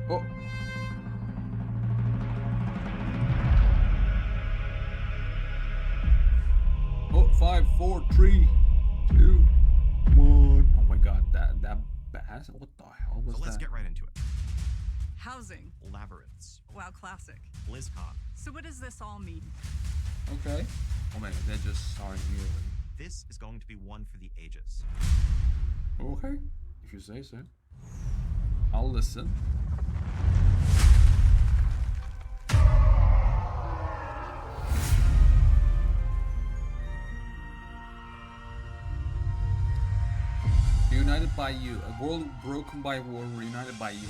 Oh. Oh, 5, 4, 3, 2, 1. Oh my god, that bass? What the hell was that? So let's get right into it. Housing. Labyrinths. WoW Classic. BlizzCon. So what does this all mean? Okay. Oh my god, they're just starting immediately. This is going to be one for the ages. Okay, if you say so. I'll listen. United by you. A world broken by war, reunited by you.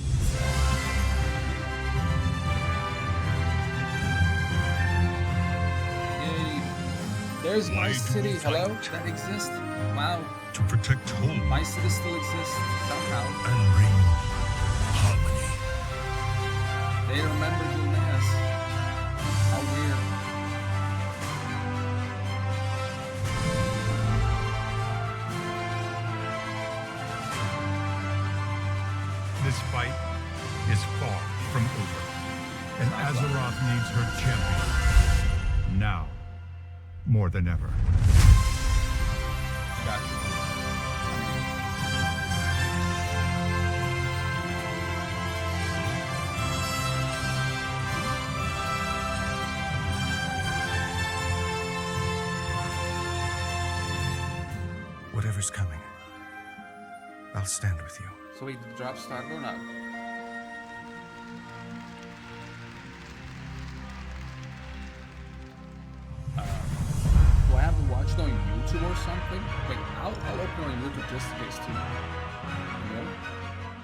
Yay. There's my city. Hello? That exists? Wow. To protect home My city still exists somehow. and bring harmony. They remember doing this. How weird. This fight is far from over, and Azeroth needs her champion now more than ever. Gotcha. Whatever's coming, I'll stand with you. So wait, did the drop start or not? Do I have to watch it on YouTube or something? Wait, I'll open on YouTube just in case too. Yeah.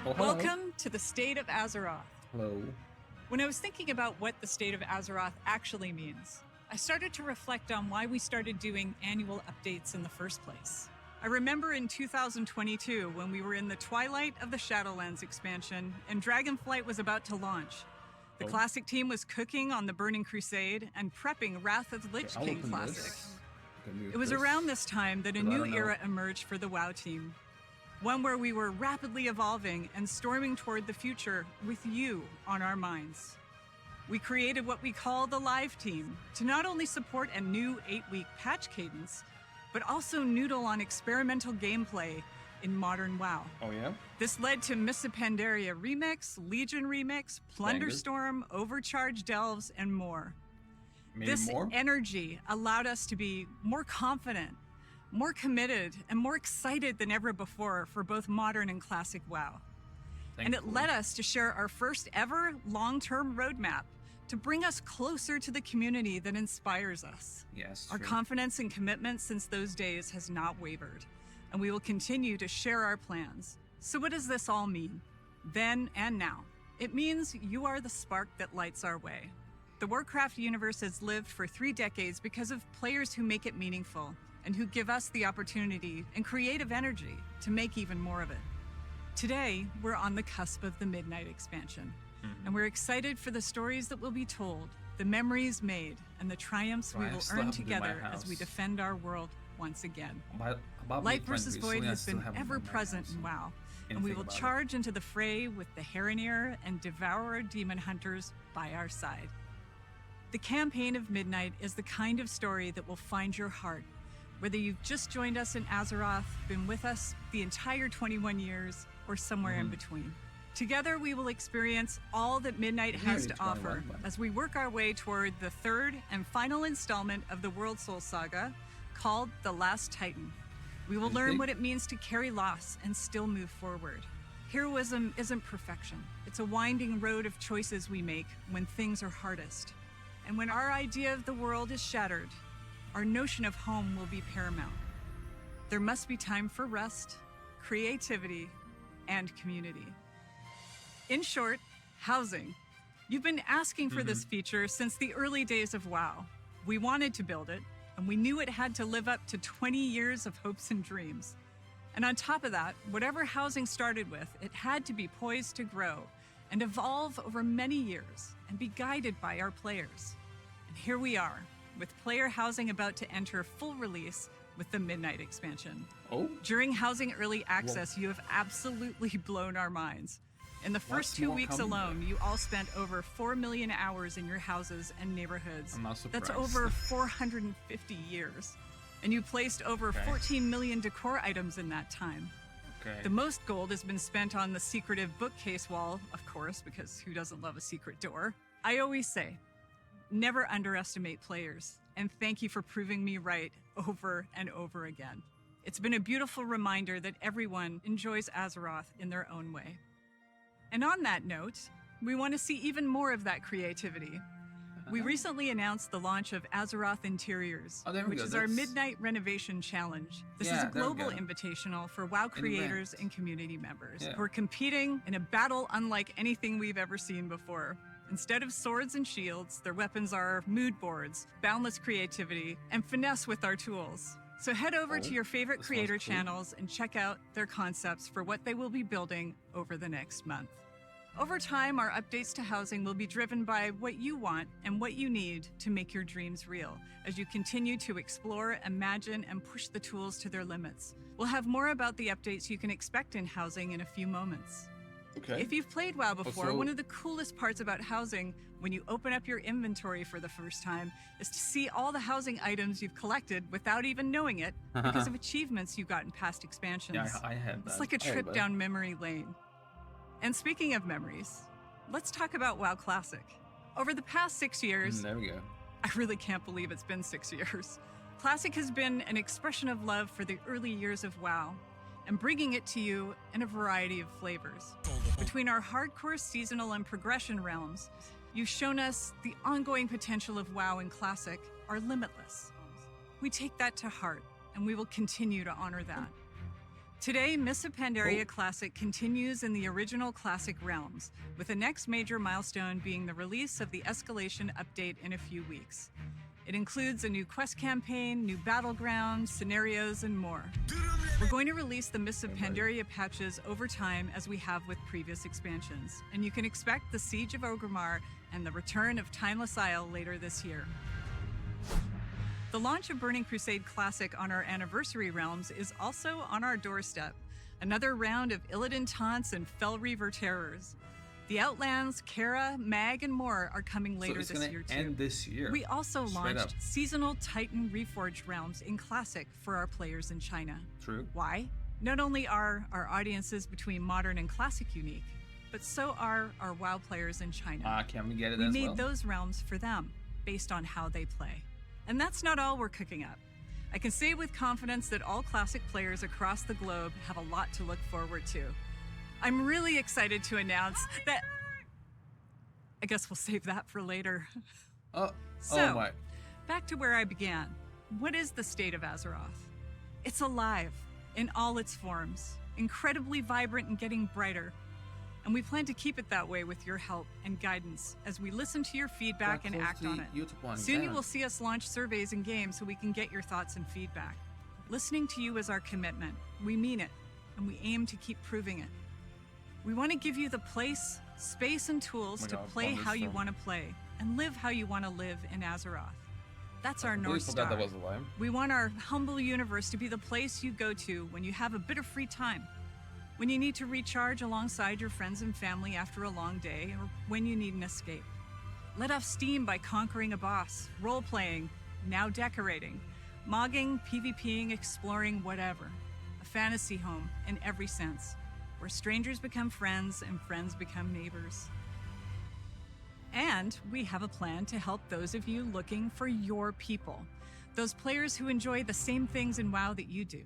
Oh, hello. Welcome to the State of Azeroth. Hello. When I was thinking about what the State of Azeroth actually means, I started to reflect on why we started doing annual updates in the first place. I remember in 2022 when we were in the twilight of the Shadowlands expansion and Dragonflight was about to launch. The Classic team was cooking on the Burning Crusade and prepping Wrath of the Lich I'll King open Classic. this. Okay, mute It was this. around this time that a Because I new don't know. era emerged for the WoW team. One where we were rapidly evolving and storming toward the future with you on our minds. We created what we call the Live Team to not only support a new 8-week patch cadence, but also noodle on experimental gameplay in modern WoW. Oh yeah? This led to Mists of Pandaria Remix, Legion Remix, Plunderstorm, Overcharge Delves, and more. Maybe This more? energy allowed us to be more confident, more committed, and more excited than ever before for both modern and classic WoW. And it Thankfully. led us to share our first ever long-term roadmap to bring us closer to the community that inspires us. Yes. Our true. confidence and commitment since those days has not wavered, and we will continue to share our plans. So what does this all mean? Then and now. It means you are the spark that lights our way. The Warcraft universe has lived for 3 decades because of players who make it meaningful and who give us the opportunity and creative energy to make even more of it. Today, we're on the cusp of the Midnight expansion, and we're excited for the stories that will be told, the memories made, and the triumphs we I will still earn haven't been to my together as we house. defend our world once again. About Light Midnight versus Void recently, I has still been haven't ever been to my present house. in WoW, and we Anything will about it. charge into the fray with the Heronir and Devourer demon hunters by our side. The campaign of Midnight is the kind of story that will find your heart, whether you've just joined us in Azeroth, been with us the entire 21 years, or somewhere in between. Together, we will experience all that Midnight has to Nearly 21, offer but- as we work our way toward the third and final installment of the World Soul Saga, called The Last Titan. We will learn Anything? what it means to carry loss and still move forward. Heroism isn't perfection. It's a winding road of choices we make when things are hardest. And when our idea of the world is shattered, our notion of home will be paramount. There must be time for rest, creativity, and community. In short, housing. You've been asking for this feature since the early days of WoW. We wanted to build it, and we knew it had to live up to 20 years of hopes and dreams. And on top of that, whatever housing started with, it had to be poised to grow and evolve over many years and be guided by our players. And here we are, with player housing about to enter full release with the Midnight expansion. Oh, During Housing Early Access, you have absolutely blown our minds. In the first Lots 2 more weeks coming, alone, though. you all spent over 4 million hours in your houses and neighborhoods. I'm not That's surprised. over 450 years. And you placed over Okay. 14 million decor items in that time. Okay. The most gold has been spent on the secretive bookcase wall, of course, because who doesn't love a secret door? I always say, never underestimate players, and thank you for proving me right over and over again. It's been a beautiful reminder that everyone enjoys Azeroth in their own way. And on that note, we want to see even more of that creativity. We recently announced the launch of Azeroth Interiors, Oh, there we which go. is our That's- Midnight Renovation Challenge. This is Yeah, a there we global go. invitational for WoW creators event. and community members Yeah. who are competing in a battle unlike anything we've ever seen before. Instead of swords and shields, their weapons are mood boards, boundless creativity, and finesse with our tools. So head over to Oh, your favorite that sounds creator cool. channels and check out their concepts for what they will be building over the next month. Over time, our updates to housing will be driven by what you want and what you need to make your dreams real as you continue to explore, imagine, and push the tools to their limits. We'll have more about the updates you can expect in housing in a few moments. Okay. If you've played WoW before, so- one of the coolest parts about housing when you open up your inventory for the first time is to see all the housing items you've collected without even knowing it because of achievements you got in past expansions. Yeah, I had that. It's like a I had trip that. down memory lane. And speaking of memories, let's talk about WoW Classic. Over the past 6 years, There we go. I really can't believe it's been 6 years. Classic has been an expression of love for the early years of WoW and bringing it to you in a variety of flavors. Between our hardcore seasonal and progression realms, you've shown us the ongoing potential of WoW and Classic are limitless. We take that to heart, and we will continue to honor that. Today, Mists of Pandaria Classic continues in the original Classic realms, with the next major milestone being the release of the Escalation update in a few weeks. It includes a new quest campaign, new battlegrounds, scenarios, and more. We're going to release the Mists of Pandaria patches over time as we have with previous expansions, and you can expect the Siege of Orgrimmar and the return of Timeless Isle later this year. The launch of Burning Crusade Classic on our anniversary realms is also on our doorstep. Another round of Illidan taunts and Fel Reaver terrors. The Outlands, Kara, Mag, and more are coming later so it's this gonna year too. end this year. We also Straight launched up. seasonal Titan Reforged realms in Classic for our players in China. True. Why? Not only are our audiences between Modern and Classic unique, but so are our WoW players in China. Can we get it We as made well? those realms for them, based on how they play. And that's not all we're cooking up. I can say with confidence that all Classic players across the globe have a lot to look forward to. I'm really excited to announce that... I guess we'll save that for later. Oh, So, oh my. back to where I began. What is the state of Azeroth? It's alive in all its forms, incredibly vibrant and getting brighter. And we plan to keep it that way with your help and guidance as we listen to your feedback and Close act the on it. YouTube one Soon you down. will see us launch surveys and games so we can get your thoughts and feedback. Listening to you is our commitment. We mean it, and we aim to keep proving it. We want to give you the place, space, and tools Oh my to God, play found how this you from- want to play and live how you want to live in Azeroth. That's our I North forgot Star. that was a line. We want our humble universe to be the place you go to when you have a bit of free time, when you need to recharge alongside your friends and family after a long day, or when you need an escape. Let off steam by conquering a boss, role-playing, now decorating, mogging, PvPing, exploring, whatever. A fantasy home in every sense, where strangers become friends and friends become neighbors. And we have a plan to help those of you looking for your people, those players who enjoy the same things in WoW that you do.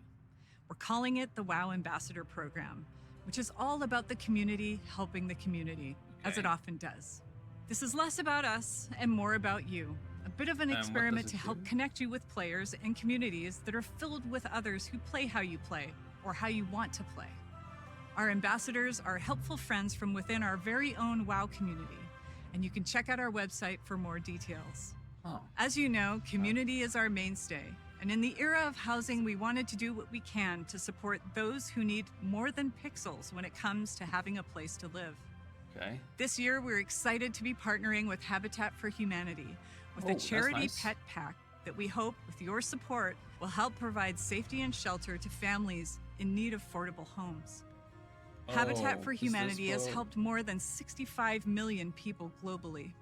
We're calling it the WoW Ambassador Program, which is all about the community helping the community, as Okay. it often does. This is less about us and more about you, a bit of an And what experiment does to it help do? connect you with players and communities that are filled with others who play how you play or how you want to play. Our ambassadors are helpful friends from within our very own WoW community, and you can check out our website for more details. Oh. As you know, community is our mainstay, and in the era of housing, we wanted to do what we can to support those who need more than pixels when it comes to having a place to live. Okay. This year, we're excited to be partnering with Habitat for Humanity with Oh, a that's charity nice. pet pack that we hope, with your support, will help provide safety and shelter to families in need of affordable homes. Habitat for is this Humanity has for- helped more than 65 million people globally.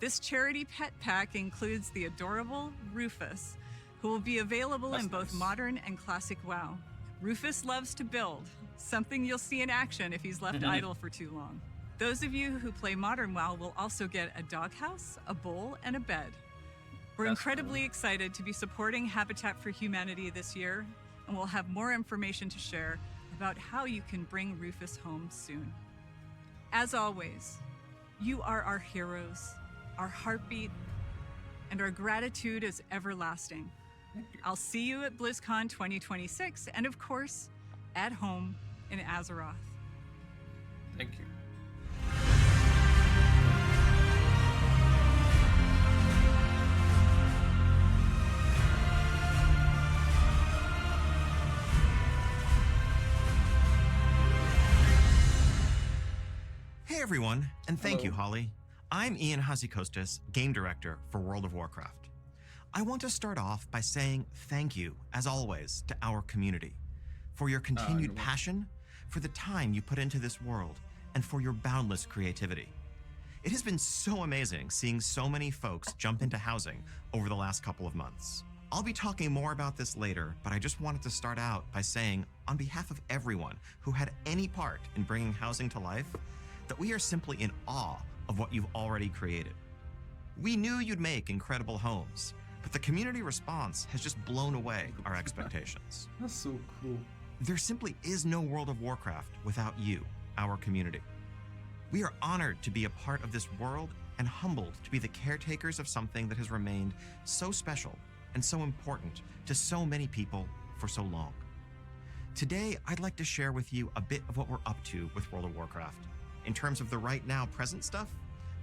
This charity pet pack includes the adorable Rufus, who will be available That's in both nice. modern and classic WoW. Rufus loves to build, something you'll see in action if he's left idle for too long. Those of you who play modern WoW will also get a doghouse, a bowl, and a bed. We're That's incredibly cool. excited to be supporting Habitat for Humanity this year, and we'll have more information to share about how you can bring Rufus home soon. As always, you are our heroes, our heartbeat, and our gratitude is everlasting. I'll see you at BlizzCon 2026, and of course, at home in Azeroth. Thank you. Hey everyone, and thank you, Hello. Holly. I'm Ian Hazikostas, Game Director for World of Warcraft. I want to start off by saying thank you, as always, to our community for your continued you're welcome. passion, for the time you put into this world, and for your boundless creativity. It has been so amazing seeing so many folks jump into housing over the last couple of months. I'll be talking more about this later, but I just wanted to start out by saying, on behalf of everyone who had any part in bringing housing to life, that we are simply in awe of what you've already created. We knew you'd make incredible homes, but the community response has just blown away our expectations. That's so cool. There simply is no World of Warcraft without you, our community. We are honored to be a part of this world and humbled to be the caretakers of something that has remained so special and so important to so many people for so long. Today, I'd like to share with you a bit of what we're up to with World of Warcraft, in terms of the right now present stuff,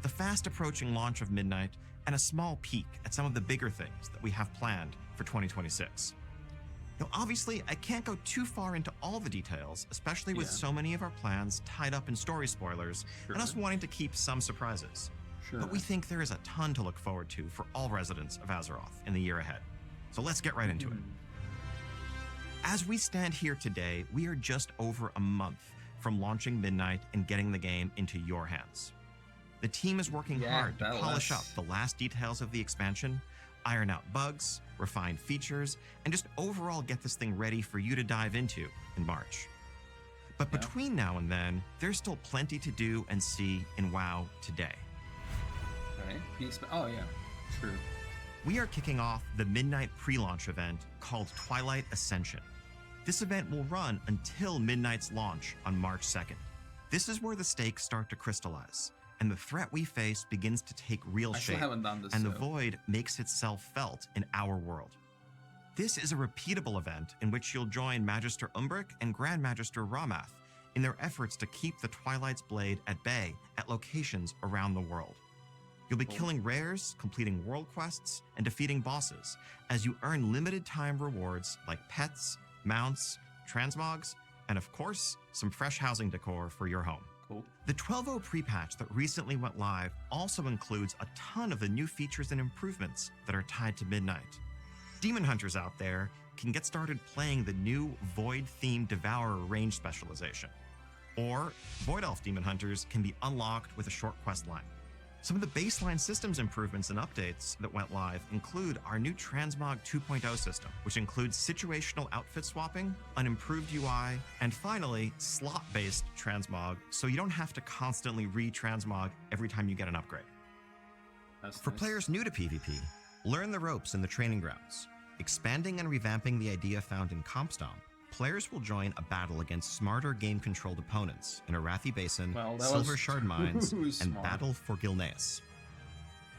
the fast approaching launch of Midnight, and a small peek at some of the bigger things that we have planned for 2026. Now, obviously, I can't go too far into all the details, especially with Yeah. so many of our plans tied up in story spoilers and us Sure. wanting to keep some surprises. Sure. But we think there is a ton to look forward to for all residents of Azeroth in the year ahead. So let's get right into it. As we stand here today, we are just over a month from launching Midnight and getting the game into your hands. The team is working Yeah, hard to that polish up was- the last details of the expansion, iron out bugs, refine features, and just overall get this thing ready for you to dive into in March. But Yeah. between now and then, there's still plenty to do and see in WoW today. Okay. Oh, yeah. True. We are kicking off the Midnight pre-launch event called Twilight Ascension. This event will run until Midnight's launch on March 2nd. This is where the stakes start to crystallize, and the threat we face begins to take real I still shape, haven't done this. and the so- void makes itself felt in our world. This is a repeatable event in which you'll join Magister Umbric and Grand Magister Ramath in their efforts to keep the Twilight's Blade at bay at locations around the world. You'll be Cool. killing rares, completing world quests, and defeating bosses as you earn limited time rewards like pets, mounts, transmogs, and of course, some fresh housing decor for your home. Cool. The 12.0 pre-patch that recently went live also includes a ton of the new features and improvements that are tied to Midnight. Demon Hunters out there can get started playing the new Void-themed Devourer range specialization. Or Void Elf Demon Hunters can be unlocked with a short quest line. Some of the baseline systems improvements and updates that went live include our new Transmog 2.0 system, which includes situational outfit swapping, an improved UI, and finally, slot-based transmog, so you don't have to constantly re-transmog every time you get an upgrade. That's For nice. players new to PvP, learn the ropes in the training grounds. Expanding and revamping the idea found in Compstomp, players will join a battle against smarter game-controlled opponents in Arathi Basin, Well, that Silver was Shard Mines, too and smart. Battle for Gilneas.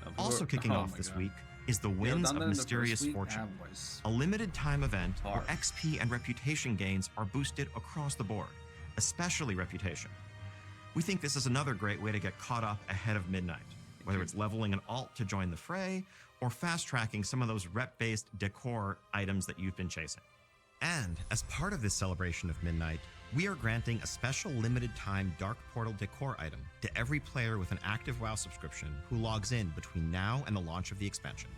Of Also course- kicking oh off my this God. week is the Yeah, Winds done of that in the first Mysterious week? Fortune, That was- a limited time event where Hard. XP and reputation gains are boosted across the board, especially reputation. We think this is another great way to get caught up ahead of Midnight, whether it's leveling an alt to join the fray or fast-tracking some of those rep-based decor items that you've been chasing. And as part of this celebration of Midnight, we are granting a special limited-time Dark Portal decor item to every player with an active WoW subscription who logs in between now and the launch of the expansion.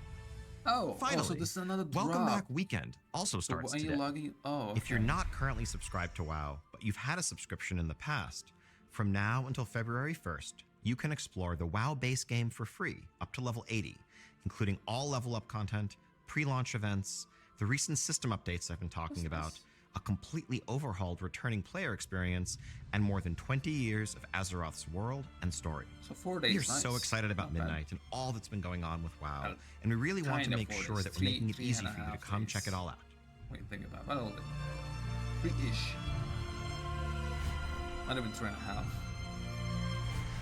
Oh, Finally, so this is another drop. Welcome Back Weekend also starts When today. you logging? Oh, If you're okay. not currently subscribed to WoW, but you've had a subscription in the past, from now until February 1st, you can explore the WoW base game for free up to level 80, including all level up content, pre-launch events, the recent system updates I've been talking about, nice. a completely overhauled returning player experience, and more than 20 years of Azeroth's world and story. So 4 days. We are so nice. excited about Not bad. Midnight and all that's been going on with WoW, Uh, and we really want to kinda make 4 sure days. that we're making it Three easy and a for you to half come check days. it all out. Wait, think about it. What a little bit. 3-ish. Not even 3.5.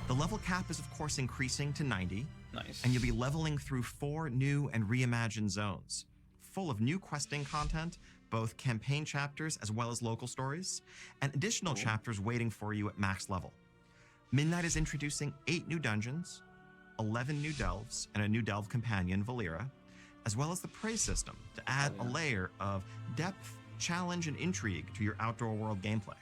The level cap is of course increasing to 90, Nice. and you'll be leveling through 4 new and reimagined zones, full of new questing content, both campaign chapters as well as local stories, and additional Cool. chapters waiting for you at max level. Midnight is introducing 8 new dungeons, 11 new delves, and a new delve companion, Valera, as well as the praise system to add Oh, a yeah. layer of depth, challenge, and intrigue to your outdoor world gameplay.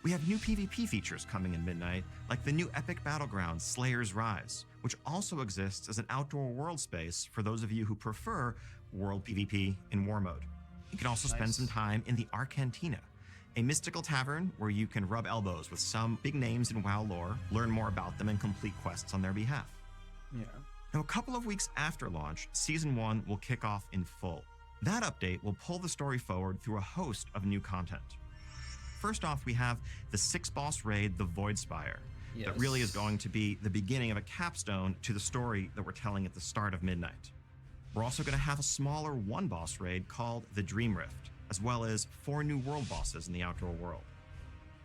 We have new PvP features coming in Midnight, like the new epic battleground Slayer's Rise, which also exists as an outdoor world space for those of you who prefer world PvP in war mode. You can also spend Nice. some time in the Arcantina, a mystical tavern where you can rub elbows with some big names in WoW lore, learn more about them, and complete quests on their behalf. Yeah. Now, a couple of weeks after launch, Season 1 will kick off in full. That update will pull the story forward through a host of new content. First off, we have the 6-boss raid, the Void Spire, that really is Yes. going to be the beginning of a capstone to the story that we're telling at the start of Midnight. We're also going to have a smaller 1-boss raid called the Dream Rift, as well as 4 new world bosses in the outdoor world.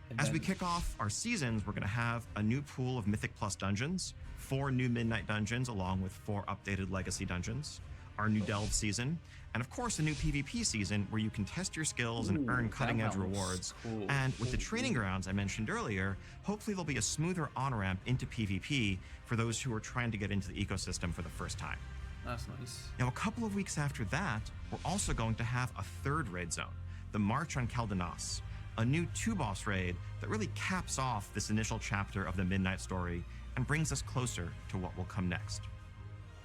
And As we then- kick off our seasons, we're going to have a new pool of Mythic Plus dungeons, 4 new Midnight dungeons, along with 4 updated Legacy dungeons, our new Delve season, and of course a new PvP season where you can test your skills and Ooh, earn that cutting-edge sounds rewards. cool, And with the cool, training cool. grounds I mentioned earlier, hopefully there'll be a smoother on-ramp into PvP for those who are trying to get into the ecosystem for the first time. That's nice. Now, a couple of weeks after that, we're also going to have a 3rd raid zone, the March on Caldenas, a new 2-boss raid that really caps off this initial chapter of the Midnight story and brings us closer to what will come next.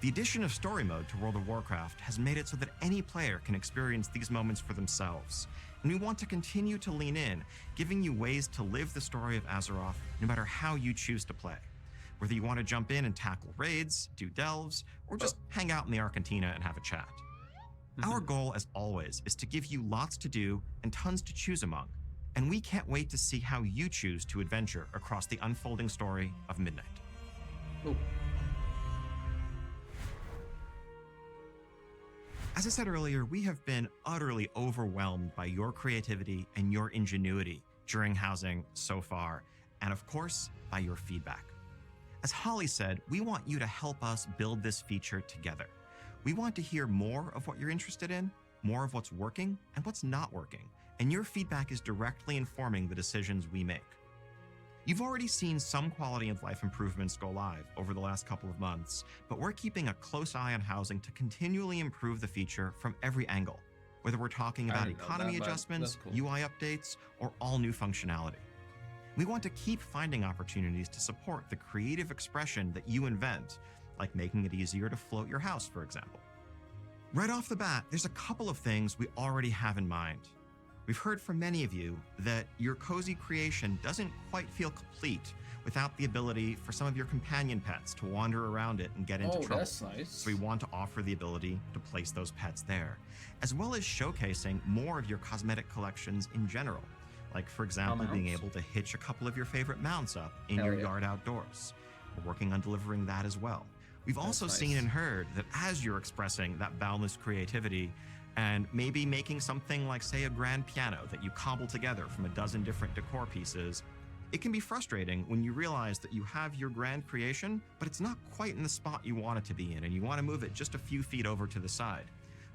The addition of story mode to World of Warcraft has made it so that any player can experience these moments for themselves, and we want to continue to lean in, giving you ways to live the story of Azeroth no matter how you choose to play. Whether you want to jump in and tackle raids, do delves, or just hang out in the Arcantina and have a chat. Our goal, as always, is to give you lots to do and tons to choose among, and we can't wait to see how you choose to adventure across the unfolding story of Midnight. Oh, As I said earlier, we have been utterly overwhelmed by your creativity and your ingenuity during housing so far, and of course, by your feedback. As Holly said, we want you to help us build this feature together. We want to hear more of what you're interested in, more of what's working and what's not working, and your feedback is directly informing the decisions we make. You've already seen some quality of life improvements go live over the last couple of months, but we're keeping a close eye on housing to continually improve the feature from every angle, whether we're talking I about didn't know economy that, but adjustments, that's cool. UI updates, or all new functionality. We want to keep finding opportunities to support the creative expression that you invent, like making it easier to float your house, for example. Right off the bat, there's a couple of things we already have in mind. We've heard from many of you that your cozy creation doesn't quite feel complete without the ability for some of your companion pets to wander around it and get into oh, trouble. that's nice. So we want to offer the ability to place those pets there, as well as showcasing more of your cosmetic collections in general. Like, for example, being mounts? able to hitch a couple of your favorite mounts up in Hell your yeah. yard outdoors. We're working on delivering that as well. We've also That's seen nice. and heard that as you're expressing that boundless creativity and maybe making something like, say, a grand piano that you cobble together from a dozen different decor pieces, it can be frustrating when you realize that you have your grand creation, but it's not quite in the spot you want it to be in, and you want to move it just a few feet over to the side.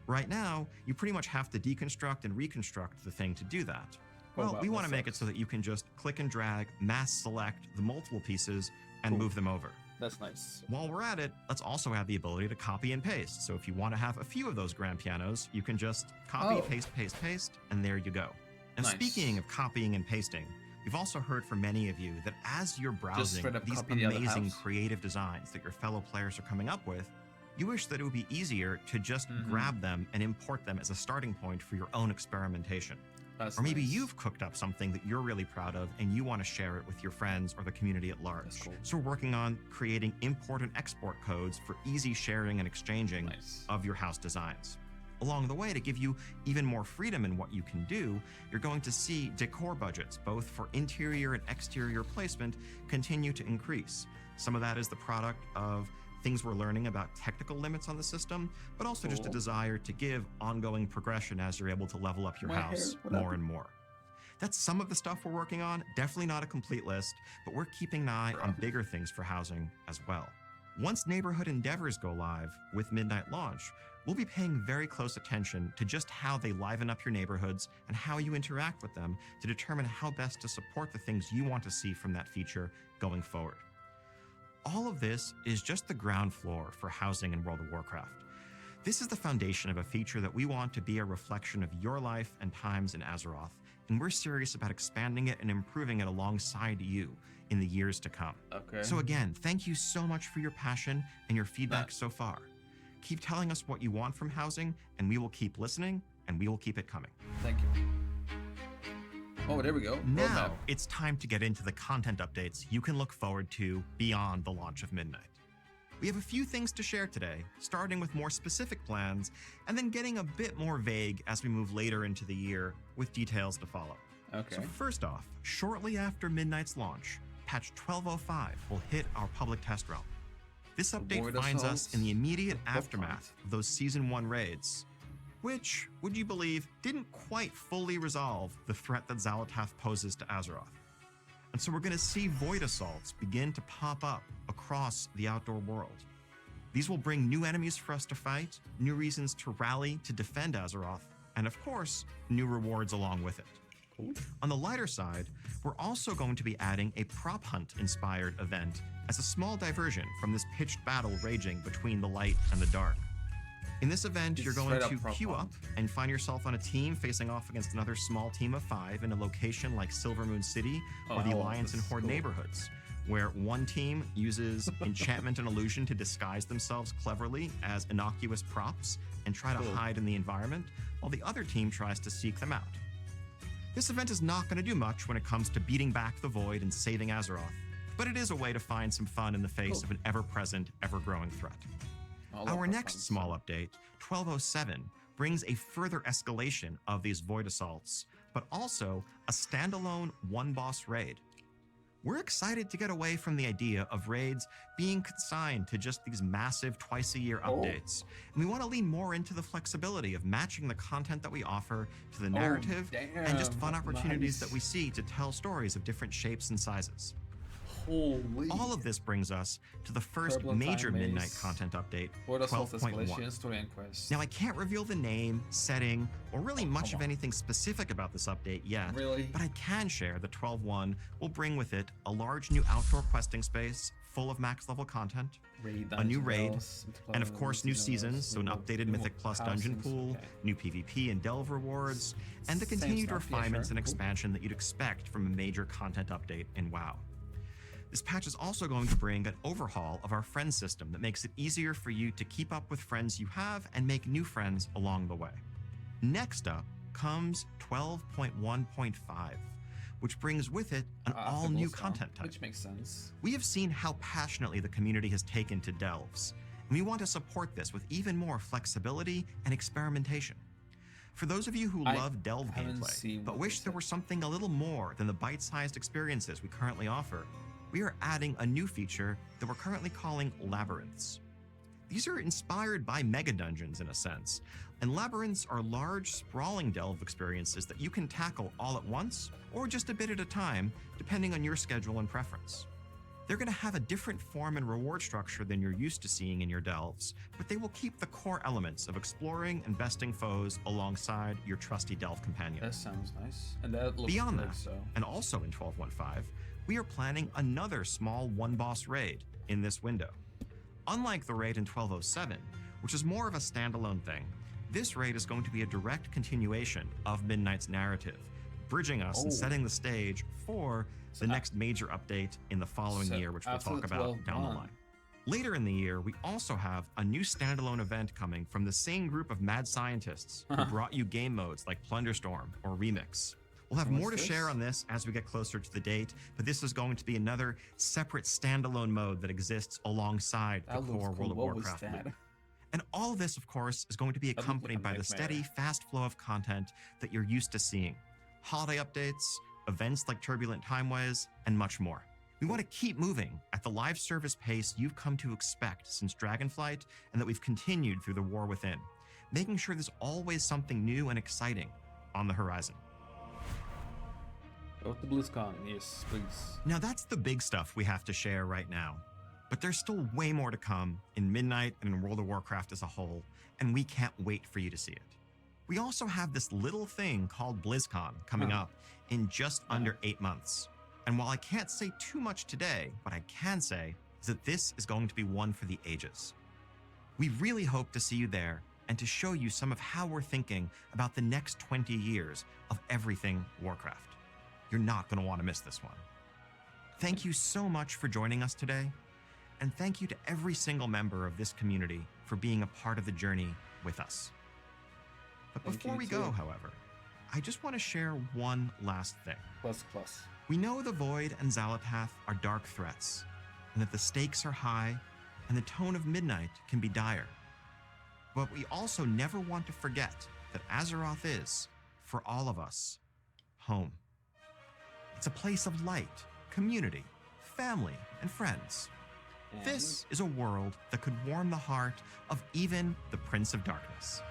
Right now, you pretty much have to deconstruct and reconstruct the thing to do that. Oh, Well, wow, we that want to make it sucks. so that you can just click and drag, mass select the multiple pieces, and Cool. move them over. That's nice. While we're at it, let's also have the ability to copy and paste. So if you want to have a few of those grand pianos, you can just copy, Oh. paste, and there you go. Now, Nice. speaking of copying and pasting, we've also heard from many of you that as you're browsing straight up these copy the other amazing house. creative designs that your fellow players are coming up with, you wish that it would be easier to just grab them and import them as a starting point for your own experimentation. That's Or maybe nice. you've cooked up something that you're really proud of and you want to share it with your friends or the community at large. That's cool. So we're working on creating import and export codes for easy sharing and exchanging Nice. of your house designs. Along the way, to give you even more freedom in what you can do, you're going to see decor budgets, both for interior and exterior placement, continue to increase. Some of that is the product of things we're learning about technical limits on the system, but also just a Cool. desire to give ongoing progression as you're able to level up your My house hair, what more happened? and more. That's some of the stuff we're working on. Definitely not a complete list, but we're keeping an eye on bigger things for housing as well. Once neighborhood endeavors go live with Midnight launch, we'll be paying very close attention to just how they liven up your neighborhoods and how you interact with them to determine how best to support the things you want to see from that feature going forward. All of this is just the ground floor for housing in World of Warcraft. This is the foundation of a feature that we want to be a reflection of your life and times in Azeroth, and we're serious about expanding it and improving it alongside you in the years to come. Okay. So again, thank you so much for your passion and your feedback That- so far. Keep telling us what you want from housing, and we will keep listening, and we will keep it coming. Thank you. Oh, there we go. Now, Roadmap. it's time to get into the content updates you can look forward to beyond the launch of Midnight. We have a few things to share today, starting with more specific plans, and then getting a bit more vague as we move later into the year with details to follow. Okay. So first off, shortly after Midnight's launch, patch 1205 will hit our public test realm. This update Avoid finds us assaults in the immediate with both aftermath points. of those Season 1 raids, which, would you believe, didn't quite fully resolve the threat that Xal'atath poses to Azeroth. And so we're going to see void assaults begin to pop up across the outdoor world. These will bring new enemies for us to fight, new reasons to rally to defend Azeroth, and of course, new rewards along with it. Cool. On the lighter side, we're also going to be adding a prop hunt inspired event as a small diversion from this pitched battle raging between the light and the dark. In this event, It's you're going straight up to prop queue up hunt. and find yourself on a team facing off against another small team of 5 in a location like Silvermoon City Oh, or the I love Alliance and this. Horde Cool. neighborhoods, where one team uses enchantment and illusion to disguise themselves cleverly as innocuous props and try to Cool. hide in the environment, while the other team tries to seek them out. This event is not going to do much when it comes to beating back the Void and saving Azeroth, but it is a way to find some fun in the face Cool. of an ever-present, ever-growing threat. I love Our that next fun small stuff. update, 1207, brings a further escalation of these Void assaults, but also a standalone one-boss raid. We're excited to get away from the idea of raids being consigned to just these massive twice-a-year Oh. updates, and we want to lean more into the flexibility of matching the content that we offer to the narrative and just fun damn, opportunities nice. that we see to tell stories of different shapes and sizes. Holy. All of this brings us to the first Turbulent major time Midnight maze. content update, Void assault 12.1. escalation, story and quest. Now, I can't reveal the name, setting, or really much come of on. anything specific about this update yet, Really? but I can share that 12.1 will bring with it a large new outdoor questing space full of max level content, Raid a new dungeon raid, delves, and of course new seasons, so an updated Mythic Plus dungeon housings, pool, okay. new PvP and delve rewards, and the Same continued stuff, yeah, refinements sure, and cool. expansion that you'd expect from a major content update in WoW. This patch is also going to bring an overhaul of our friend system that makes it easier for you to keep up with friends you have and make new friends along the way. Next up comes 12.1.5, which brings with it an After all-new Glowstone, content type. Which makes sense. We have seen how passionately the community has taken to delves, and we want to support this with even more flexibility and experimentation. For those of you who I love delve haven't seen gameplay, but what wish they there said. were something a little more than the bite-sized experiences we currently offer, we are adding a new feature that we're currently calling labyrinths. These are inspired by mega dungeons in a sense, and labyrinths are large, sprawling delve experiences that you can tackle all at once or just a bit at a time, depending on your schedule and preference. They're going to have a different form and reward structure than you're used to seeing in your delves, but they will keep the core elements of exploring and besting foes alongside your trusty delve companion. That sounds nice. And that looks Beyond good, that, so. and also in 12.1.5, we are planning another small one-boss raid in this window. Unlike the raid in 12.07, which is more of a standalone thing, this raid is going to be a direct continuation of Midnight's narrative, bridging us and Oh. setting the stage for So the next major update in the following so year, which we'll after talk the about down the 12.1, line. Later in the year, we also have a new standalone event coming from the same group of mad scientists who brought you game modes like Plunderstorm or Remix. We'll have more to share on this as we get closer to the date, but this is going to be another separate standalone mode that exists alongside the core World of Warcraft loop. And all of this, of course, is going to be accompanied by the steady, fast flow of content that you're used to seeing. Holiday updates, events like Turbulent Timeways, and much more. We want to keep moving at the live service pace you've come to expect since Dragonflight and that we've continued through the War Within, making sure there's always something new and exciting on the horizon. Go to BlizzCon, yes, please. Now that's the big stuff we have to share right now, but there's still way more to come in Midnight and in World of Warcraft as a whole, and we can't wait for you to see it. We also have this little thing called BlizzCon coming up in just under 8 months. And while I can't say too much today, what I can say is that this is going to be one for the ages. We really hope to see you there and to show you some of how we're thinking about the next 20 years of everything Warcraft. You're not going to want to miss this one. Thank you so much for joining us today, and thank you to every single member of this community for being a part of the journey with us. But before we go, however, I just want to share one last thing. Plus. We know the Void and Xalatath are dark threats, and that the stakes are high, and the tone of Midnight can be dire. But we also never want to forget that Azeroth is, for all of us, home. It's a place of light, community, family, and friends. This is a world that could warm the heart of even the Prince of Darkness.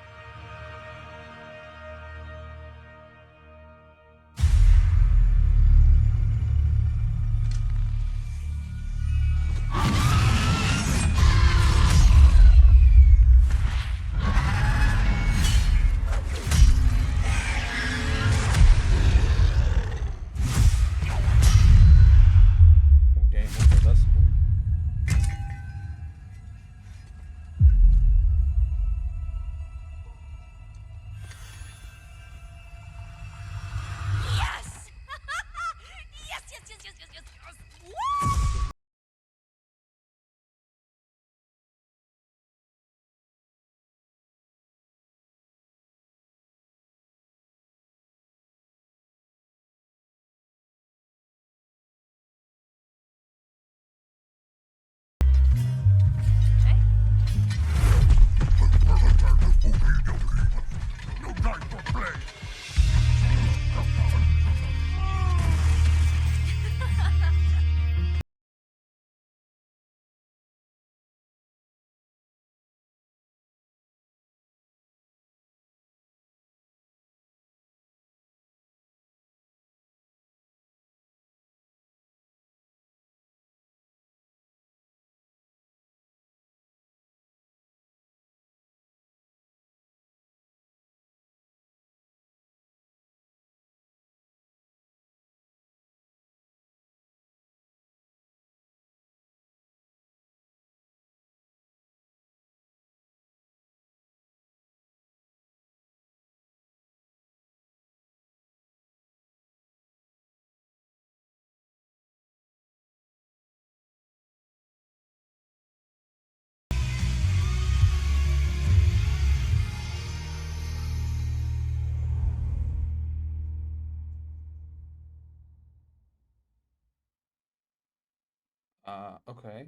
Okay.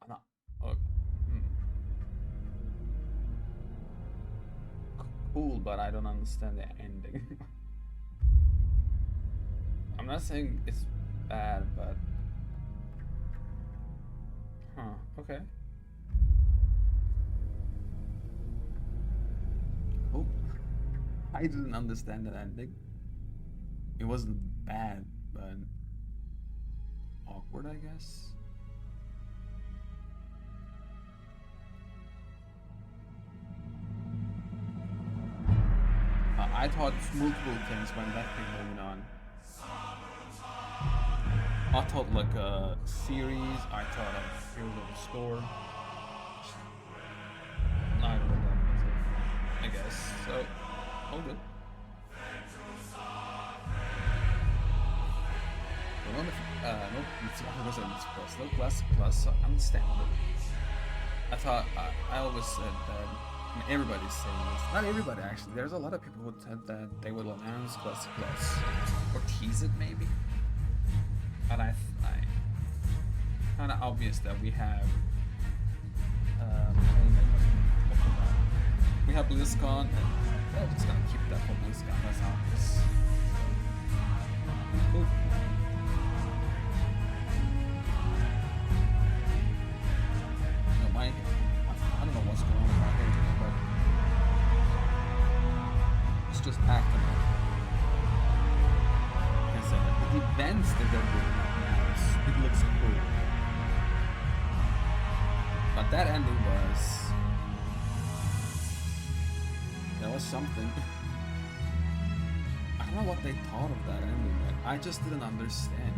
I'm not. Cool, but I don't understand the ending. I'm not saying it's bad, but. Okay. Oh. I didn't understand the ending. It wasn't bad, but. Awkward, I guess. I thought multiple things when that thing going on. I thought like a series. I thought of Heroes of the Storm. I don't know that. I guess so. All good. Well, no, no classic plus, understandable. I thought, I always said that, I mean, everybody's saying this. Not everybody, actually. There's a lot of people who said that they will announce classic plus. Or tease it, maybe. But I kind of obvious that we have, we have BlizzCon, and we're just gonna keep that for BlizzCon. That's obvious. Cool. I don't know what's going on with my hair today, but it's just acting up. Like I said, the events that they're doing now, it looks cool. But that ending was something. I don't know what they thought of that ending, but I just didn't understand.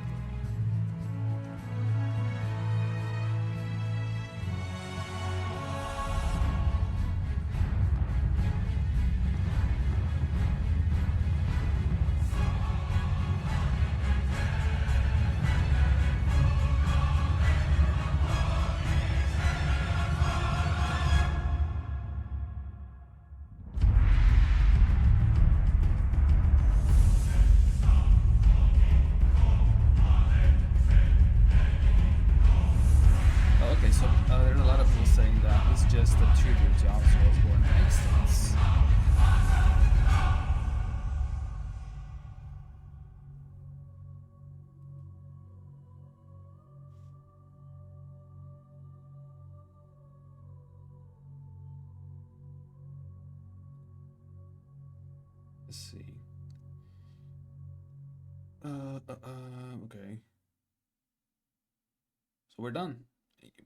There's a lot of people saying that it's just a tribute to Azeroth, or makes sense. Let's see. Okay. So we're done.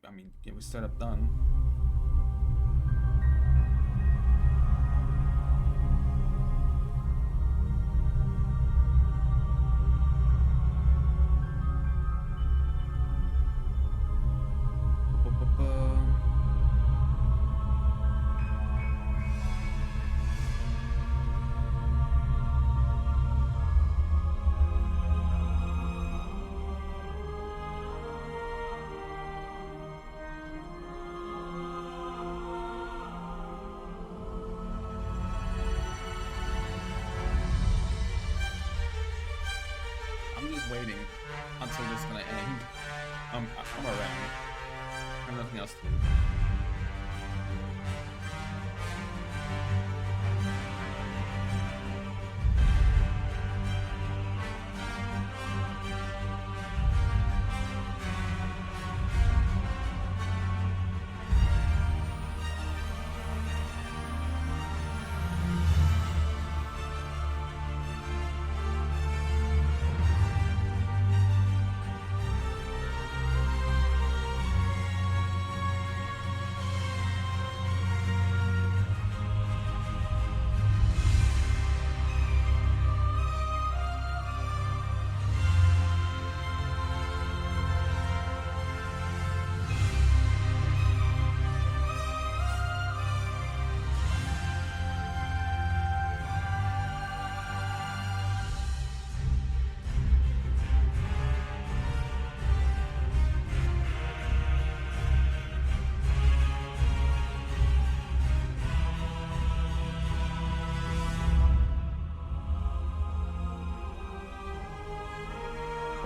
I mean, yeah, we set up done. I'm just waiting until this is gonna end. I'm around. I have nothing else to do.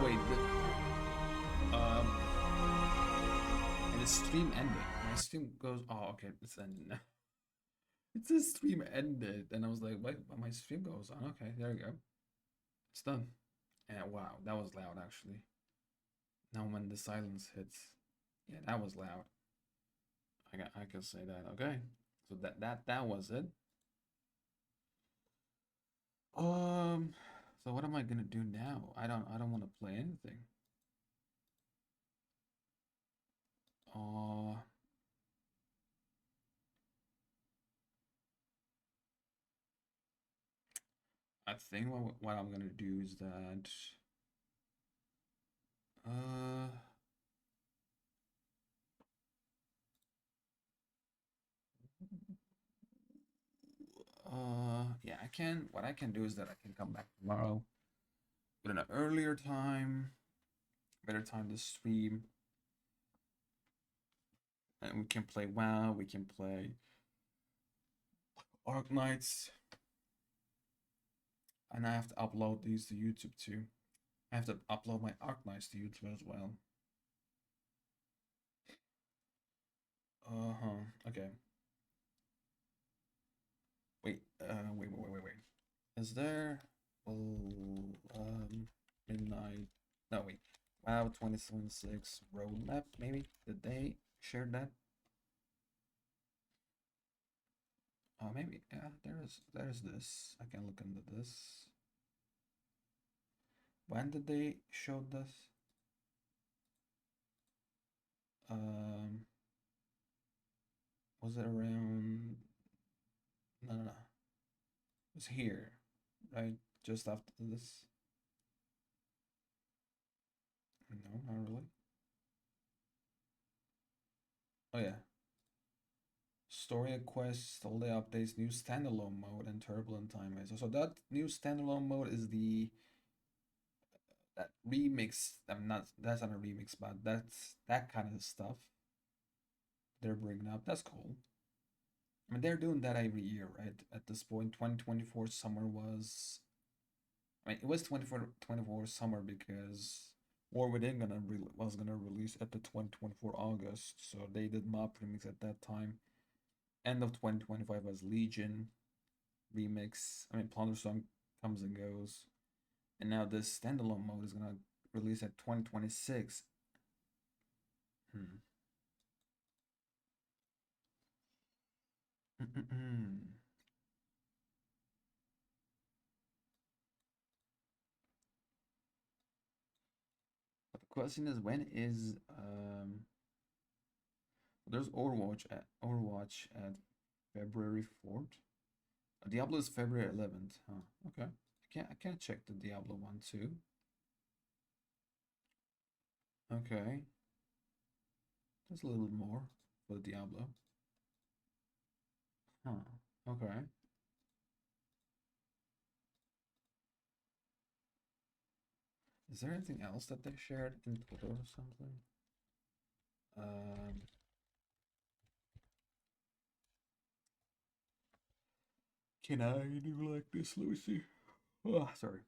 Wait, and the stream ended. My stream goes, oh, okay, it's ending now. It says stream ended, and I was like, wait, my stream goes on. Okay, there we go. It's done. And wow, that was loud actually. Now when the silence hits, yeah, that was loud. I can say that. Okay, so that was it. So what am I gonna do now? I don't want to play anything. I think what I'm gonna do is that yeah, I can. What I can do is that I can come back tomorrow with an earlier time. better time to stream. And we can play WoW, we can play Arc Knights. And I have to upload these to YouTube too. I have to upload my Arc Knights to YouTube as well. Okay. Wait, wait. Is there midnight? No, wait. WoW 2076 roadmap, maybe? Did they share that? Oh, maybe. Yeah, there's this. I can look into this. When did they show this? Was it around? No. It was here, right? Just after this. No, not really. Oh yeah. Story quests, all the updates, new standalone mode, and turbulent timeways. So that new standalone mode is the that remix. I'm not. That's not a remix, but that's that kind of stuff they're bringing up. That's cool. I mean, they're doing that every year, right? At this point, 2024 summer was. I mean, it was 24 summer because War Within was gonna release at the 2024 August, so they did mob remix at that time. End of 2025 was Legion remix. I mean, Plunderstorm comes and goes, and now this standalone mode is gonna release at 2026. Hmm. But the question is, when is there's Overwatch at February 4th. Diablo is February 11th. Huh. Okay. I can't check the Diablo one too. Okay. That's a little bit more for the Diablo. Huh. Okay. Is there anything else that they shared in Twitter or something? Um, can I do like this? Let me see. Oh, sorry.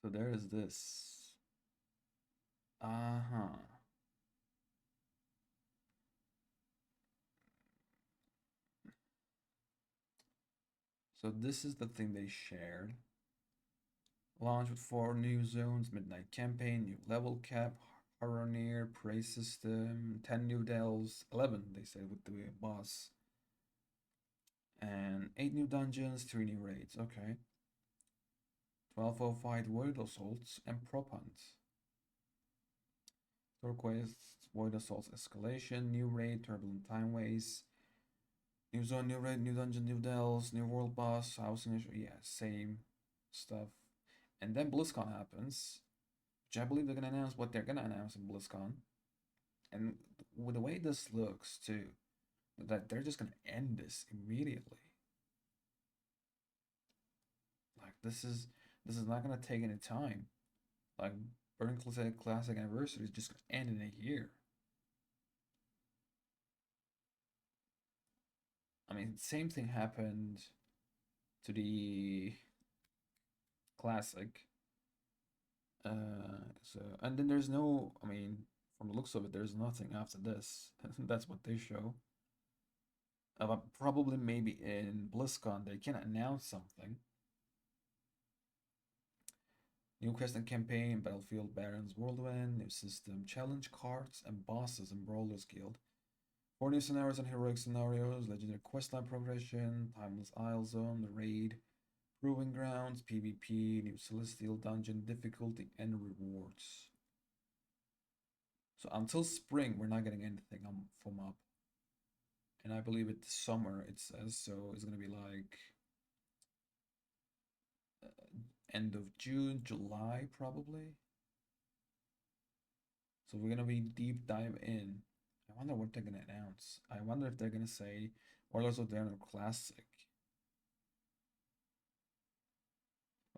So there is this. Uh-huh. So this is the thing they shared. Launch with 4 new zones, midnight campaign, new level cap, horror near, prey system, 10 new delves, 11 they said with the boss, and 8 new dungeons, 3 new raids. Okay. 1205 void assaults and prop hunts. Quests, void assaults escalation, new raid, turbulent timeways, new zone, new raid, new dungeon, new delves, new world boss, house initial. Yeah, same stuff. And then BlizzCon happens, which I believe they're gonna announce what they're gonna announce in BlizzCon. And with the way this looks too, that they're just gonna end this immediately. Like this is not gonna take any time. Like Burn Classic Anniversary is just gonna end in a year. I mean, same thing happened to the Classic. So and then there's no. I mean, from the looks of it, there's nothing after this. That's what they show. But probably maybe in BlizzCon they can announce something. New quest and campaign, Battlefield Barons Whirlwind, new system, challenge cards, and bosses in Brawlers Guild. 4 new scenarios and heroic scenarios, legendary questline progression, Timeless Isle Zone, the Raid, Proving Grounds, PvP, new Celestial Dungeon difficulty, and rewards. So until spring, we're not getting anything from up. And I believe it's summer, it says, so it's gonna be like end of June, July, probably. So we're gonna be deep dive in. I wonder what they're gonna announce. I wonder if they're gonna say Warlords of Draenor Classic.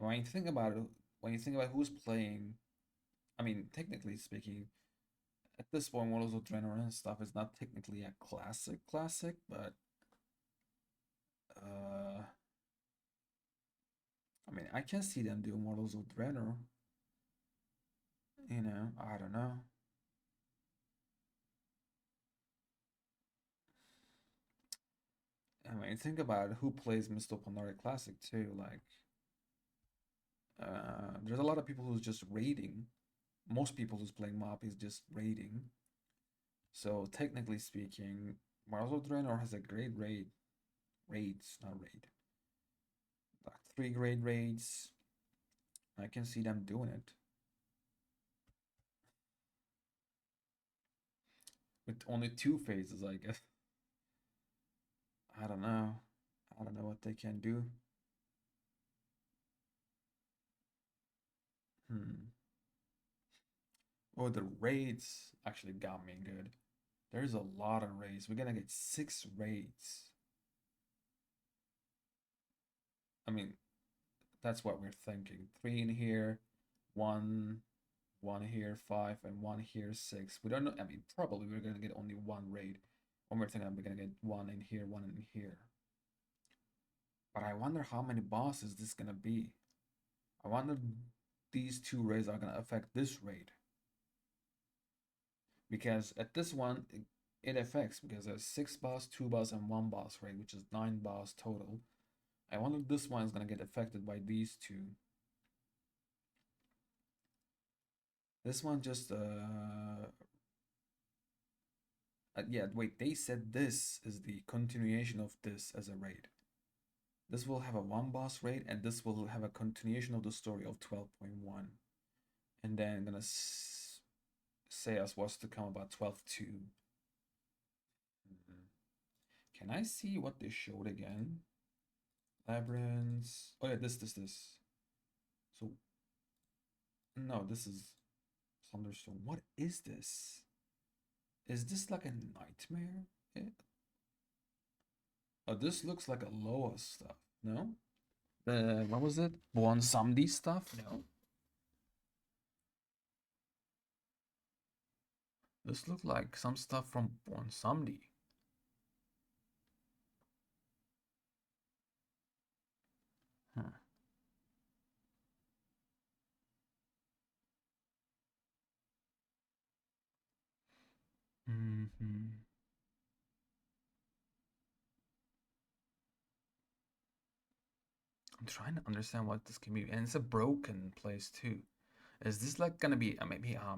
When you think about it, when you think about who's playing, I mean, technically speaking, at this point, Warlords of Draenor and stuff is not technically a classic, but I mean, I can see them doing Warlords of Draenor. You know, I don't know. I mean, think about who plays Mr. Pandaria Classic too. Like, there's a lot of people who's just raiding. Most people who's playing MOP is just raiding. So technically speaking, Warlords of Draenor has a great raids, not raid. Like 3 great raids. I can see them doing it. With only 2 phases, I guess. I don't know. I don't know what they can do. Oh, the raids actually got me good. There's a lot of raids. We're gonna get 6 raids. I mean, that's what we're thinking. 3 in here, 1 here, 5, and 1 here, 6. We don't know. I mean, probably we're gonna get only 1 raid. One more thing, we're gonna get 1 in here, 1 in here. But I wonder how many bosses this gonna be. I wonder these 2 raids are gonna affect this raid. Because at this one, it affects because there's 6 boss, 2 boss, and 1 boss raid, which is 9 boss total. I wonder if this one is gonna get affected by these 2. This one just yeah, wait, they said this is the continuation of this as a raid. This will have a 1 boss raid, and this will have a continuation of the story of 12.1. And then I'm gonna say us what's to come about 12.2. Can I see what they showed again? Labyrinths. Oh yeah, this. So no, this is Thunderstorm. What is this? Is this like a nightmare? Yeah. Oh, this looks like a Loa stuff. No? What was it? Bonsam stuff? No. This looked like some stuff from Bonsam. Huh. Mm-hmm. I'm trying to understand what this can be, and it's a broken place too. Is this like gonna be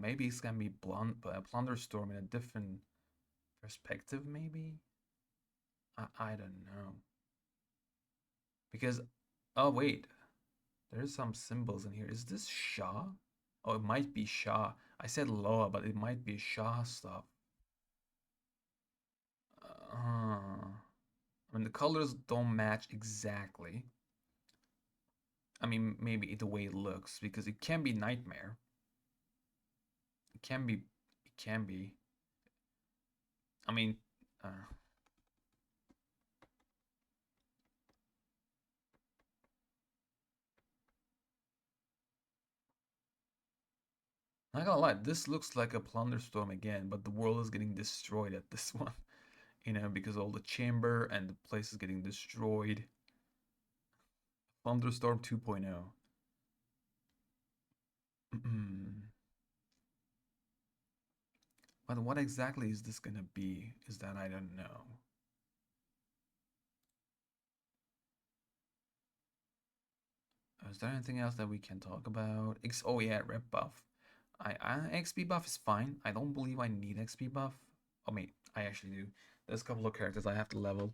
maybe it's gonna be Plunderstorm in a different perspective? Maybe I don't know because oh wait, there's some symbols in here. Is this Shah? Oh, it might be Shah. I said Loa, but it might be Shah stuff. I mean, the colors don't match exactly. I mean, maybe the way it looks, because it can be Nightmare. It can be. It can be. I mean, not gonna lie, this looks like a Plunderstorm again, but the world is getting destroyed at this one. You know, because all the chamber and the place is getting destroyed. Thunderstorm 2.0. But what exactly is this gonna be? Is that I don't know. Is there anything else that we can talk about? Oh yeah, rep buff. XP buff is fine. I don't believe I need XP buff. Oh wait, I actually do. There's a couple of characters I have to level,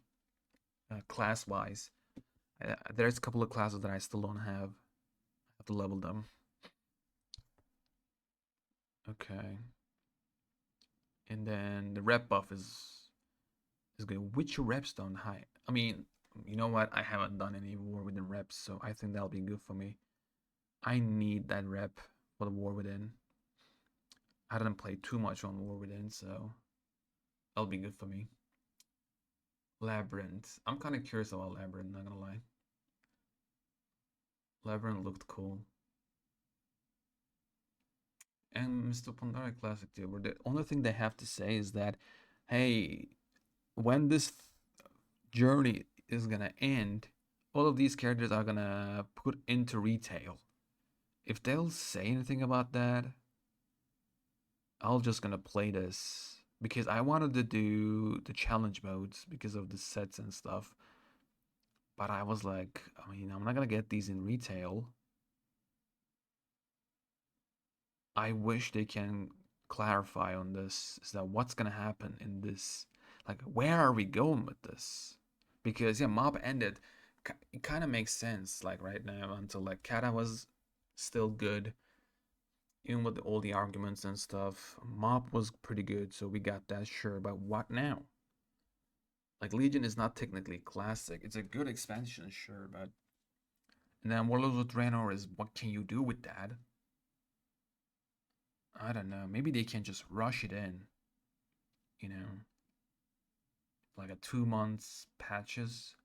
class wise. There's a couple of classes that I still don't have. I have to level them. Okay. And then the rep buff is good. Which reps don't high? I mean, you know what? I haven't done any war within reps, so I think that'll be good for me. I need that rep for the war within. I didn't play too much on war within, so that'll be good for me. Labyrinth. I'm kind of curious about Labyrinth, not gonna lie. Labyrinth looked cool. And Mr. Pandora Classic too, where the only thing they have to say is that, hey, when this journey is gonna end, all of these characters are gonna put into retail. If they'll say anything about that, I'll just gonna play this because I wanted to do the challenge modes because of the sets and stuff. But I was like, I mean, I'm not gonna get these in retail. I wish they can clarify on this. Is that what's gonna happen in this? Like, where are we going with this? Because yeah, mob ended. It kind of makes sense, like right now, until like Kata was still good, even with all the arguments and stuff. Mob was pretty good, so we got that, sure. But what now? Like Legion is not technically classic. It's a good expansion, sure, but and then Warlords of Draenor is what can you do with that? I don't know. Maybe they can just rush it in, you know, like a 2 months patches.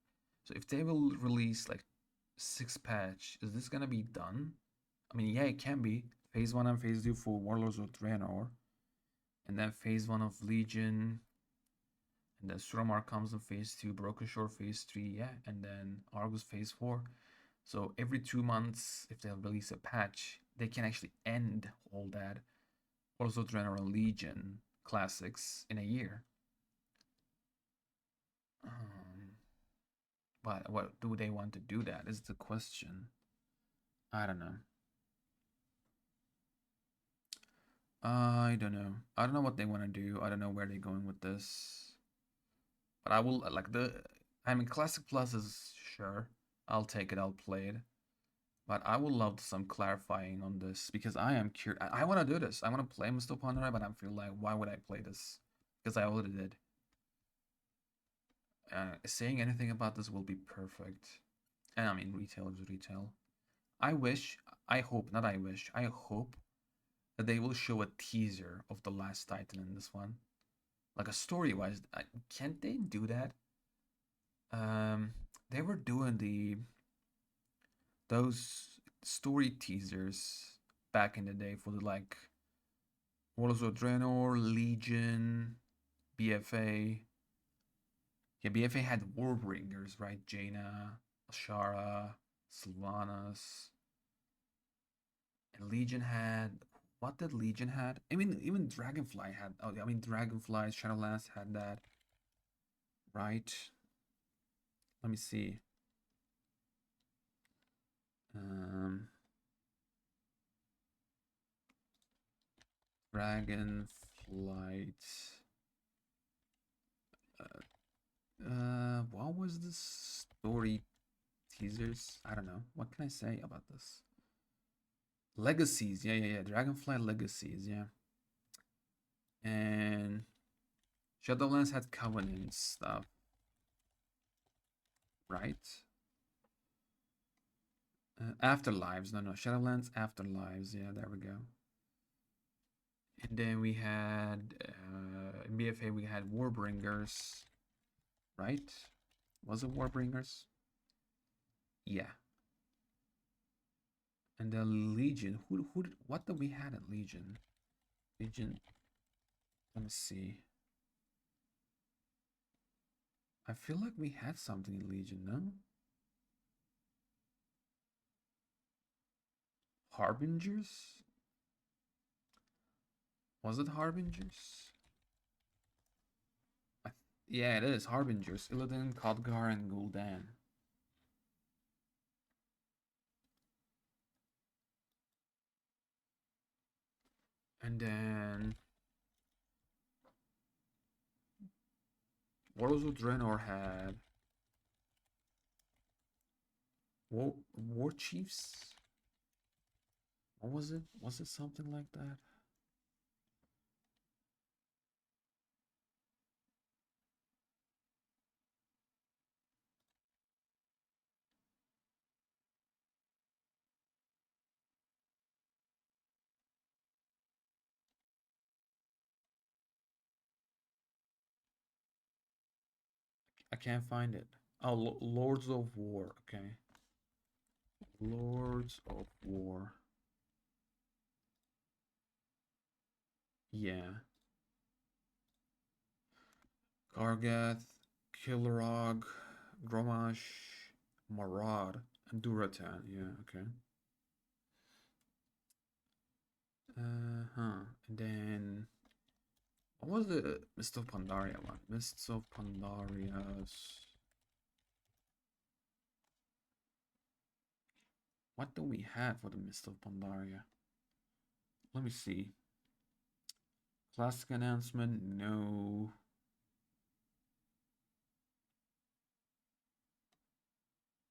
So if they will release like 6 patch, is this gonna be done? I mean, yeah, it can be. Phase 1 and Phase 2 for Warlords of Draenor. And then Phase 1 of Legion. And then Suramar comes in Phase 2, Broken Shore Phase 3, yeah. And then Argus Phase 4. So every 2 months, if they'll release a patch, they can actually end all that Warlords of Draenor and Legion classics in a year. But what do they want to do? That is the question. I don't know. I don't know. I don't know what they want to do. I don't know where they're going with this. But I will like I mean, Classic Plus is sure. I'll take it. I'll play it. But I would love some clarifying on this because I am curious. I want to do this. I want to play Mr. Pandora, but I feel like why would I play this? Because I already did. Saying anything about this will be perfect. And I mean, retail is retail. I wish, I hope, not I wish, I hope that they will show a teaser of the Last Titan in this one. Like a story-wise, can't they do that? They were doing those story teasers back in the day for the like Warlords of Draenor, Legion, BFA. Yeah, BFA had Warbringers, right? Jaina, Ashara, Sylvanas. And Legion had what did Legion had? I mean, even Dragonfly had. Oh, I mean, Dragonfly, Shadowlands had that, right? Let me see. Um, Dragonflight. What was the story teasers? I don't know. What can I say about this? Legacies, yeah. Dragonfly Legacies, yeah. And Shadowlands had Covenant stuff, right? Afterlives, no, Shadowlands Afterlives, yeah, there we go. And then we had in BFA we had Warbringers, right? Was it Warbringers? Yeah. And then Legion. What did we had at Legion? Legion. Let me see. I feel like we had something in Legion, no? Harbingers? Was it Harbingers? Yeah, it is. Harbingers. Illidan, Khadgar, and Gul'dan. And then Warlords of Draenor had War Chiefs. What was it? Was it something like that? I can't find it. Oh, Lords of War. Okay. Lords of War. Yeah. Gargath, Kilrog, Gromash, Marad, and Duratan. Yeah, okay. And then what was the Mist of Pandaria one? Mists of Pandaria's. What do we have for the Mist of Pandaria? Let me see. Classic announcement? No.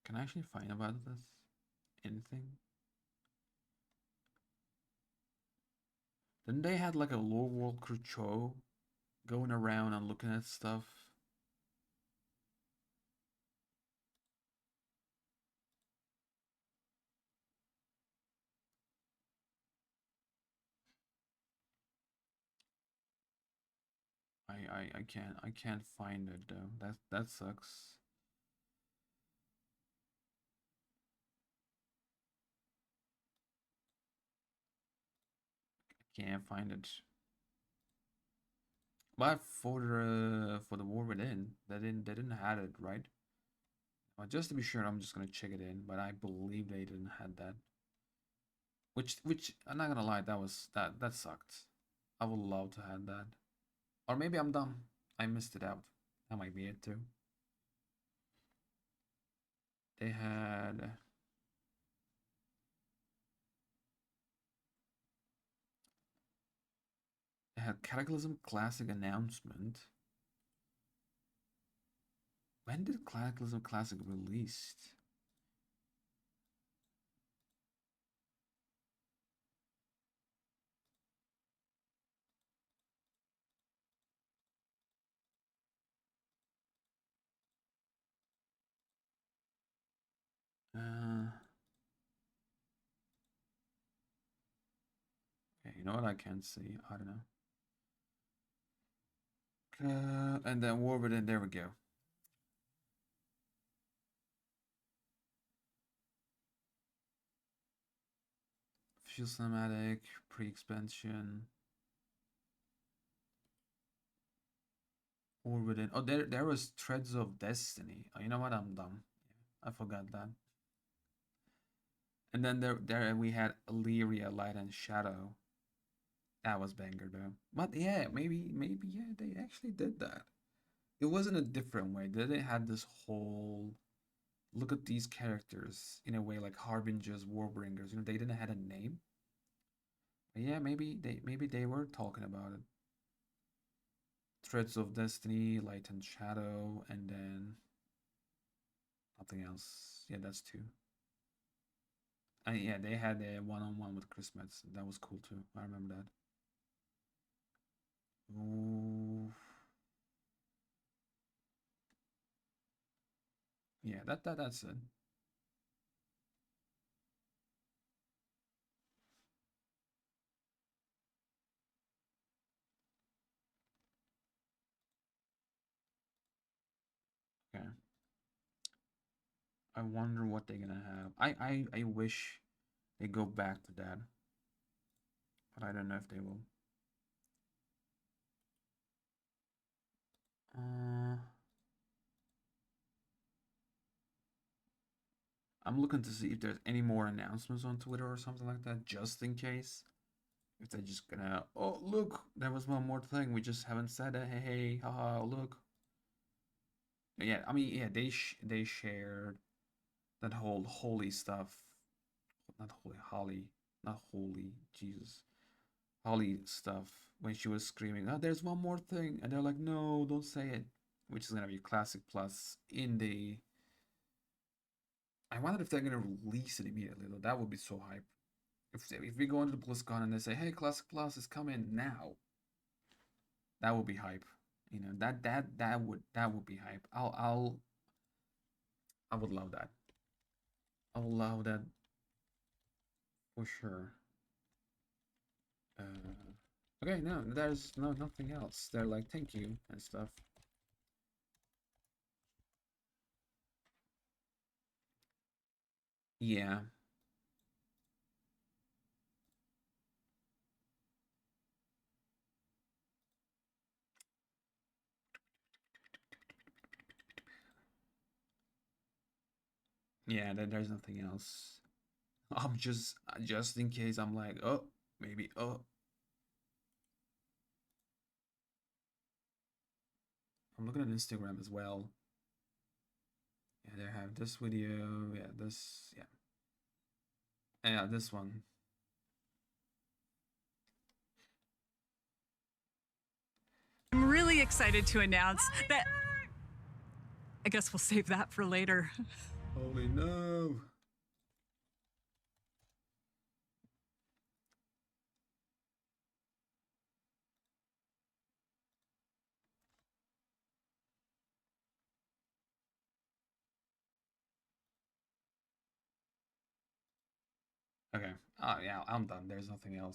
Can I actually find about this? Anything? Didn't they had like a Lore World Crucho going around and looking at stuff? I can't find it though. That sucks. Can't find it. But for the War Within, they didn't have it, right? Just to be sure, I'm just gonna check it in, but I believe they didn't have that. Which I'm not gonna lie, that sucked. I would love to have that. Or maybe I'm dumb. I missed it out. That might be it too. They had Cataclysm Classic announcement. When did Cataclysm Classic released? Okay, you know what? I can't see. I don't know. And then War Within, there we go. Official cinematic, pre-expansion. War Within. Oh, there was Threads of Destiny. Oh, you know what? I'm dumb. I forgot that. And then there we had Illyria, Light and Shadow. That was banger though. But yeah, maybe yeah, they actually did that. It wasn't a different way. They didn't have this whole look at these characters in a way like Harbingers, Warbringers. You know, they didn't have a name. But yeah, maybe they were talking about it. Threads of Destiny, Light and Shadow, and then nothing else. Yeah, that's two. And yeah, they had a one-on-one with Chris Metz. That was cool too. I remember that. Ooh. Yeah, that's it. Okay. I wonder what they're gonna have. I wish they go back to that, but I don't know if they will. Uh, I'm looking to see if there's any more announcements on Twitter or something like that, just in case. If they're just gonna, oh look, there was one more thing we just haven't said it. Hey, hey, haha, look. Yeah, I mean, yeah, they shared that whole holy stuff, not holy, Holly, not holy, Jesus, Holly stuff when she was screaming, "Oh, there's one more thing," and they're like, "No, don't say it," which is gonna be Classic Plus in the. I wonder if they're gonna release it immediately though. That would be so hype. If we go into the BlizzCon and they say, "Hey, Classic Plus is coming now," that would be hype. You know that would be hype. I would love that. I would love that for sure. Okay, no, there's nothing else. They're like, thank you and stuff. Yeah, Yeah, there's nothing else. I'm just in case I'm like, oh, maybe, oh. I'm looking at Instagram as well. Yeah, they have this video. Yeah, this. Yeah. Yeah, this one. I'm really excited to announce that. I guess we'll save that for later. Holy no. Okay. Oh yeah, I'm done. There's nothing else.